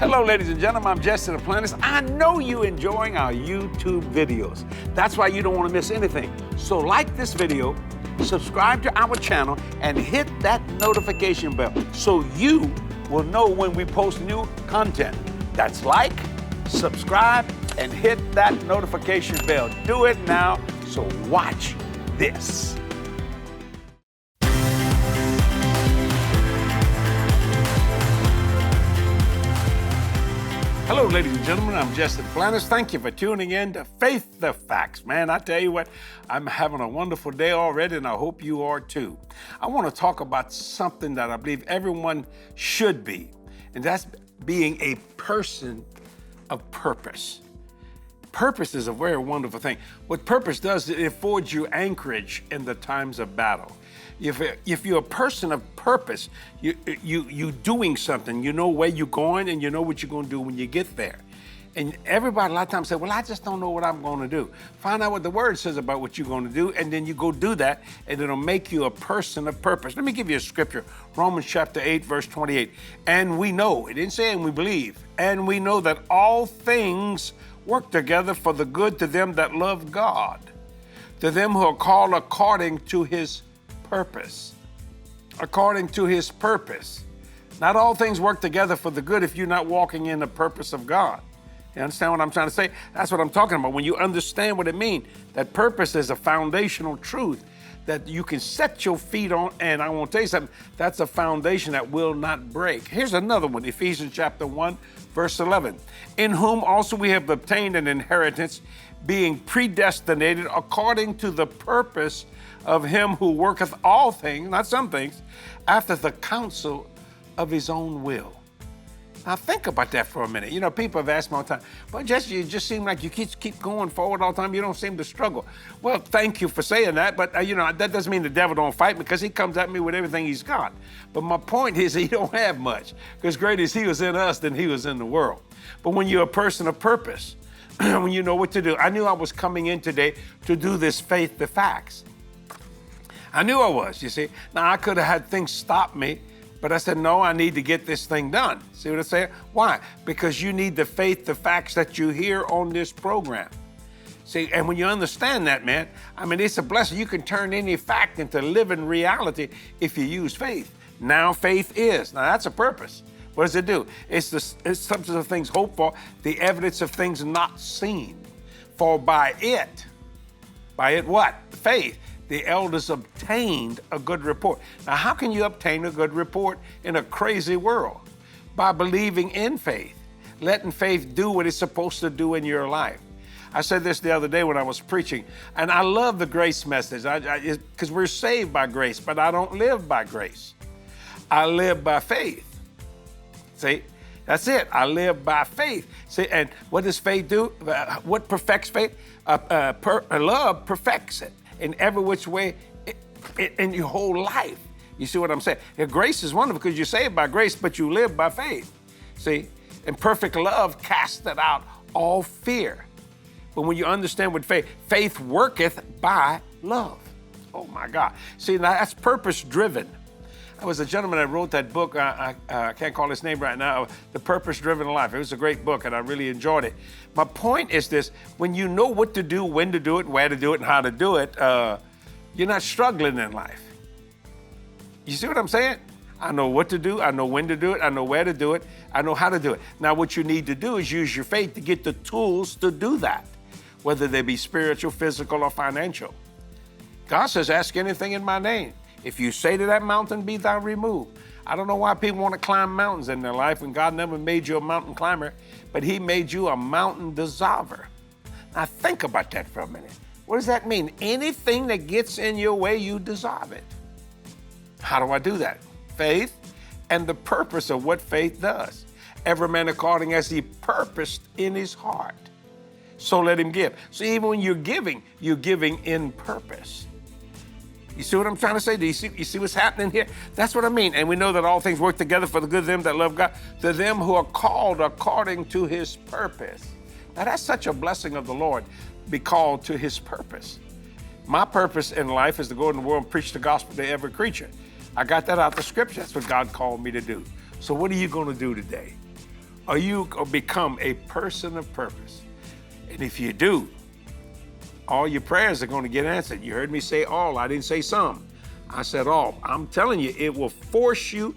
Hello, ladies and gentlemen, I'm Duplantis. I know you're enjoying our YouTube videos. That's why you don't want to miss anything. So like this video, subscribe to our channel, and hit that notification bell so you will know when we post new content. That's like, subscribe, and hit that notification bell. Do it now, so watch this. Hello, ladies and gentlemen, I'm Duplantis. Thank you for tuning in to Faith the Facts. Man, I tell you what, I'm having a wonderful day already, and I hope you are too. I want to talk about something that I believe everyone should be, and that's being a person of purpose. Purpose is a very wonderful thing. What purpose does, it affords you anchorage in the times of battle. If you're a person of purpose, you doing something, you know where you're going and you know what you're going to do when you get there. And everybody a lot of times say, well, I just don't know what I'm going to do. Find out what the word says about what you're going to do, and then you go do that, and it'll make you a person of purpose. Let me give you a scripture, Romans chapter 8, verse 28. And we know, it didn't say and we believe, and we know that all things work together for the good to them that love God, to them who are called according to his purpose. According to his purpose. Not all things work together for the good if you're not walking in the purpose of God. You understand what I'm trying to say? That's what I'm talking about. When you understand what it means, that purpose is a foundational truth that you can set your feet on, and I want to tell you something, that's a foundation that will not break. Here's another one, Ephesians chapter 1, verse 11. In whom also we have obtained an inheritance, being predestinated according to the purpose of him who worketh all things, not some things, after the counsel of his own will. Now think about that for a minute. You know, people have asked me all the time, well, you just seem like you keep going forward all the time. You don't seem to struggle. Well, thank you for saying that, but that doesn't mean the devil don't fight me, because he comes at me with everything he's got. But my point is he don't have much, because greater is he was in us than he was in the world. But when you're a person of purpose, when you know what to do, I knew I was coming in today to do this Faith the Facts. I knew I was, you see. Now, I could have had things stop me, but I said, no, I need to get this thing done. See what I'm saying? Why? Because you need the faith, the facts that you hear on this program. See, and when you understand that, man, I mean, it's a blessing. You can turn any fact into living reality if you use faith. Now faith is. Now, that's a purpose. What does it do? It's substance of things hoped for, the evidence of things not seen. For by it what? Faith. The elders obtained a good report. Now, how can you obtain a good report in a crazy world? By believing in faith, letting faith do what it's supposed to do in your life. I said this the other day when I was preaching, and I love the grace message, because we're saved by grace, but I don't live by grace. I live by faith. See, that's it. I live by faith. See, and what does faith do? What perfects faith? Love perfects it. In every which way in your whole life. You see what I'm saying? Grace is wonderful because you're saved by grace, but you live by faith. See? And perfect love casteth out all fear. But when you understand what faith worketh by love. Oh my God. See, now that's purpose driven. There was a gentleman that wrote that book, I can't call his name right now, The Purpose Driven Life. It was a great book, and I really enjoyed it. My point is this: when you know what to do, when to do it, where to do it, and how to do it, you're not struggling in life. You see what I'm saying? I know what to do, I know when to do it, I know where to do it, I know how to do it. Now, what you need to do is use your faith to get the tools to do that, whether they be spiritual, physical, or financial. God says, ask anything in my name. If you say to that mountain, be thou removed. I don't know why people want to climb mountains in their life when God never made you a mountain climber, but he made you a mountain dissolver. Now think about that for a minute. What does that mean? Anything that gets in your way, you dissolve it. How do I do that? Faith and the purpose of what faith does. Every man according as he purposed in his heart. So let him give. So even when you're giving in purpose. You see what I'm trying to say? Do you see what's happening here? That's what I mean. And we know that all things work together for the good of them that love God, to them who are called according to his purpose. Now that's such a blessing of the Lord, be called to his purpose. My purpose in life is to go in the world and preach the gospel to every creature. I got that out of the scripture. That's what God called me to do. So what are you going to do today? or you become a person of purpose. And if you do, all your prayers are going to get answered. You heard me say all. I didn't say some. I said all. I'm telling you, it will force you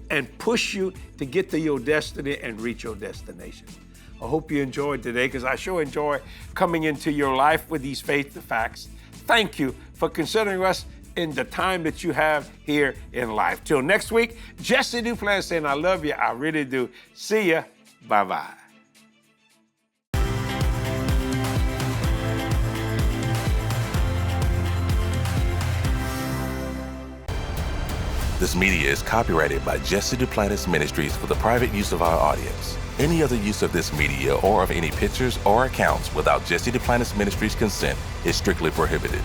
and push you to get to your destiny and reach your destination. I hope you enjoyed today, because I sure enjoy coming into your life with these Faith to Facts. Thank you for considering us in the time that you have here in life. Till next week, Jesse Duplantis saying I love you. I really do. See ya. Bye-bye. This media is copyrighted by Jesse Duplantis Ministries for the private use of our audience. Any other use of this media or of any pictures or accounts without Jesse Duplantis Ministries' consent is strictly prohibited.